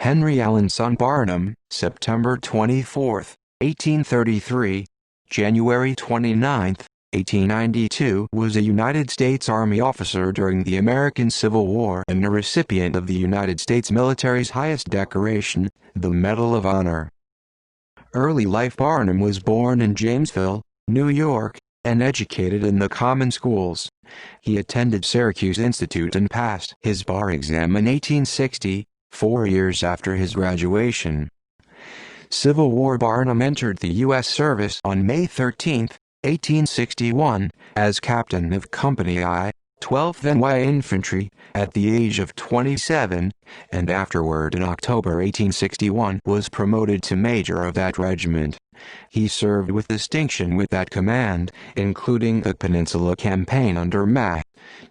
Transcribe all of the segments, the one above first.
Henry Allen son Barnum, September 24, 1833, January 29, 1892, was a United States Army officer during the American Civil War and a recipient of the United States military's highest decoration, the Medal of Honor. Early life. Barnum was born in Jamesville, New York, and educated in the common schools. He attended Syracuse Institute and passed his bar exam in 1860, 4 years after his graduation. Civil War. Barnum entered the U.S. service on May 13, 1861, as captain of Company I, 12th NY Infantry, at the age of 27, and afterward in October 1861 was promoted to major of that regiment. He served with distinction with that command, including the Peninsula Campaign under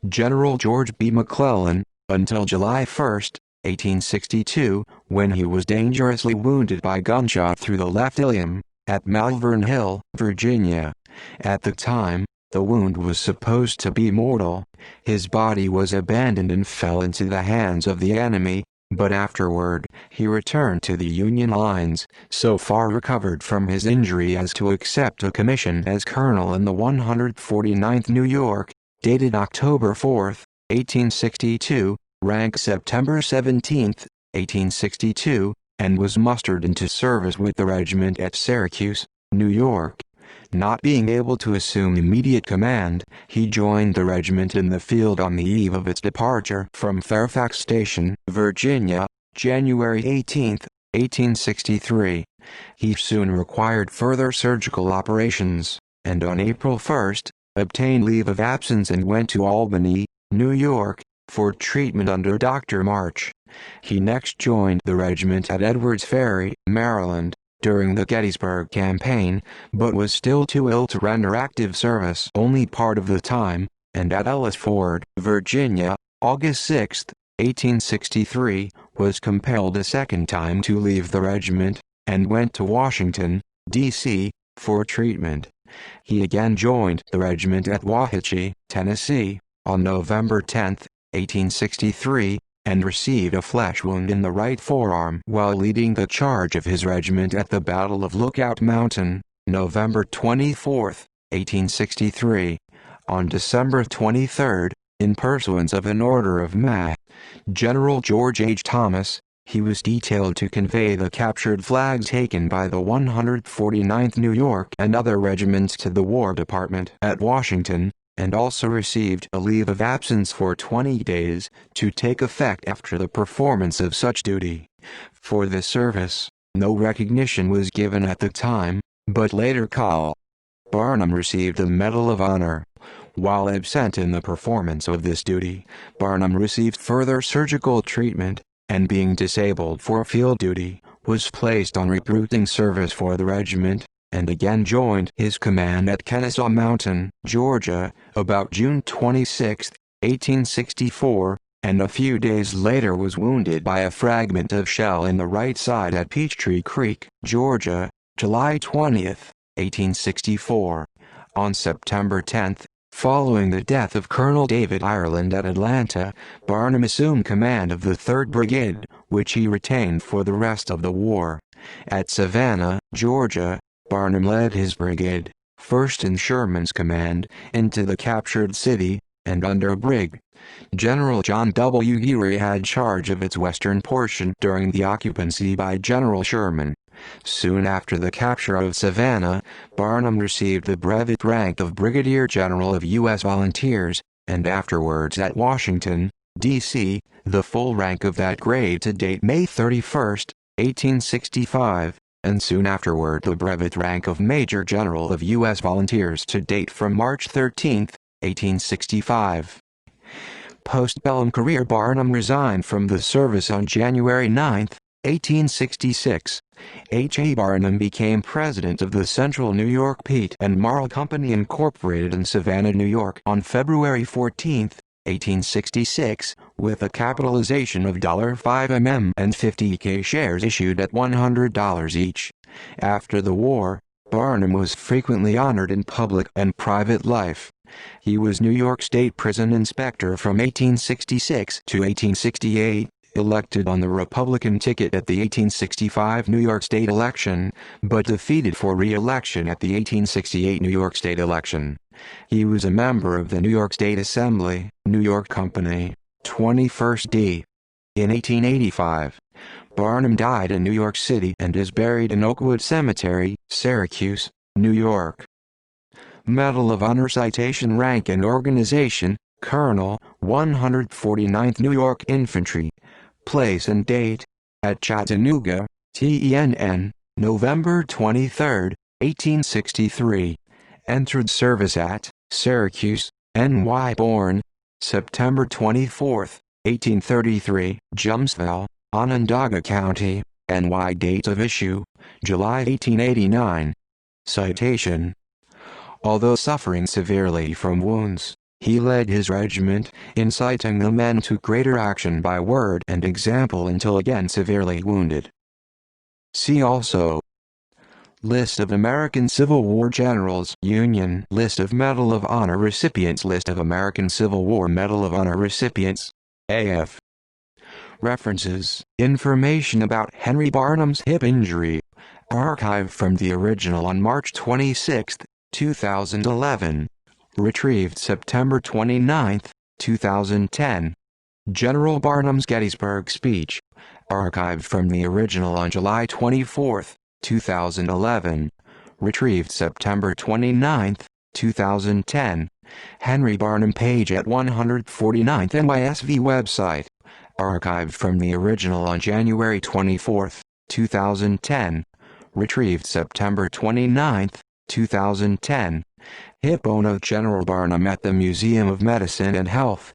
General George B. McClellan, until July 1, 1862, when he was dangerously wounded by gunshot through the left ilium, at Malvern Hill, Virginia. At the time, the wound was supposed to be mortal. His body was abandoned and fell into the hands of the enemy, but afterward, he returned to the Union lines, so far recovered from his injury as to accept a commission as colonel in the 149th New York, dated October 4, 1862, rank September 17, 1862, and was mustered into service with the regiment at Syracuse, New York. Not being able to assume immediate command, he joined the regiment in the field on the eve of its departure from Fairfax Station, Virginia, January 18, 1863. He soon required further surgical operations, and on April 1, obtained leave of absence and went to Albany, New York, for treatment under Dr. March. He next joined the regiment at Edwards Ferry, Maryland, during the Gettysburg Campaign, but was still too ill to render active service only part of the time, and at Ellis Ford, Virginia, August 6, 1863, was compelled a second time to leave the regiment, and went to Washington, D.C., for treatment. He again joined the regiment at Wauhatchie, Tennessee, on November 10, 1863, and received a flesh wound in the right forearm while leading the charge of his regiment at the Battle of Lookout Mountain, November 24, 1863. On December 23, in pursuance of an order of General George H. Thomas, he was detailed to convey the captured flags taken by the 149th New York and other regiments to the War Department at Washington, and also received a leave of absence for 20 days, to take effect after the performance of such duty. For this service, no recognition was given at the time, but later Barnum received the Medal of Honor. While absent in the performance of this duty, Barnum received further surgical treatment, and being disabled for field duty, was placed on recruiting service for the regiment, and again joined his command at Kennesaw Mountain, Georgia, about June 26, 1864, and a few days later was wounded by a fragment of shell in the right side at Peachtree Creek, Georgia, July 20, 1864. On September 10, following the death of Colonel David Ireland at Atlanta, Barnum assumed command of the 3rd Brigade, which he retained for the rest of the war. At Savannah, Georgia, Barnum led his brigade, first in Sherman's command, into the captured city, and under Brig. General John W. Geary had charge of its western portion during the occupancy by General Sherman. Soon after the capture of Savannah, Barnum received the brevet rank of Brigadier General of U.S. Volunteers, and afterwards at Washington, D.C., the full rank of that grade to date May 31, 1865. And soon afterward the brevet rank of Major General of U.S. Volunteers to date from March 13, 1865. Post-bellum career. Barnum resigned from the service on January 9, 1866. A. Barnum became president of the Central New York Peat and Marl Company Incorporated in Savannah, New York on February 14, 1866, with a capitalization of $5 and 50K shares issued at $100 each. After the war, Barnum was frequently honored in public and private life. He was New York State Prison Inspector from 1866 to 1868, elected on the Republican ticket at the 1865 New York State election, but defeated for re-election at the 1868 New York State election. He was a member of the New York State Assembly, New York Company, 21st D. In 1885, Barnum died in New York City and is buried in Oakwood Cemetery, Syracuse, New York. Medal of Honor Citation Rank and Organization, Colonel, 149th New York Infantry. Place and date: at Chattanooga, TENN, November 23, 1863. Entered service at Syracuse, NY. Born September 24, 1833, Jumsville, Onondaga County, NY. Date of issue: July 1889. Citation: although suffering severely from wounds, he led his regiment, inciting the men to greater action by word and example until again severely wounded. See also: List of American Civil War Generals, Union. List of Medal of Honor recipients. List of American Civil War Medal of Honor recipients. AF. References: information about Henry Barnum's hip injury. Archived from the original on March 26, 2011. Retrieved September 29, 2010. General Barnum's Gettysburg Speech. Archived from the original on July 24, 2011. Retrieved September 29, 2010. Henry Barnum page at 149th NYSV website. Archived from the original on January 24, 2010. Retrieved September 29, 2010. Hip bone of General Barnum at the Museum of Medicine and Health.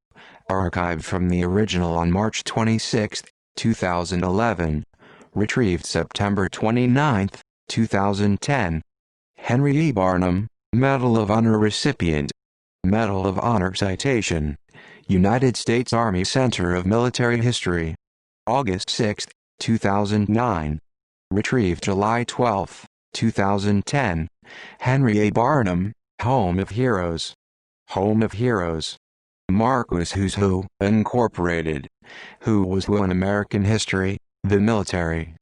Archived from the original on March 26, 2011. Retrieved September 29, 2010. Henry E. Barnum, Medal of Honor recipient. Medal of Honor citation: United States Army Center of Military History. August 6, 2009. Retrieved July 12, 2010. Henry A. Barnum, Home of Heroes. Home of Heroes. Marquis Who's Who, Incorporated. Who Was Who in American History, the Military.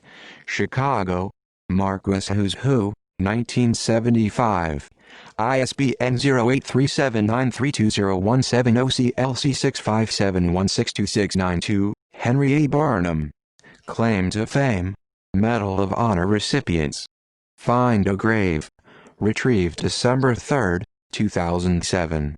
Chicago. Marquis Who's Who, 1975. ISBN 0837932017 OCLC 657162692. Henry A. Barnum. Claim to Fame. Medal of Honor recipients. Find a grave. Retrieved December 3, 2007.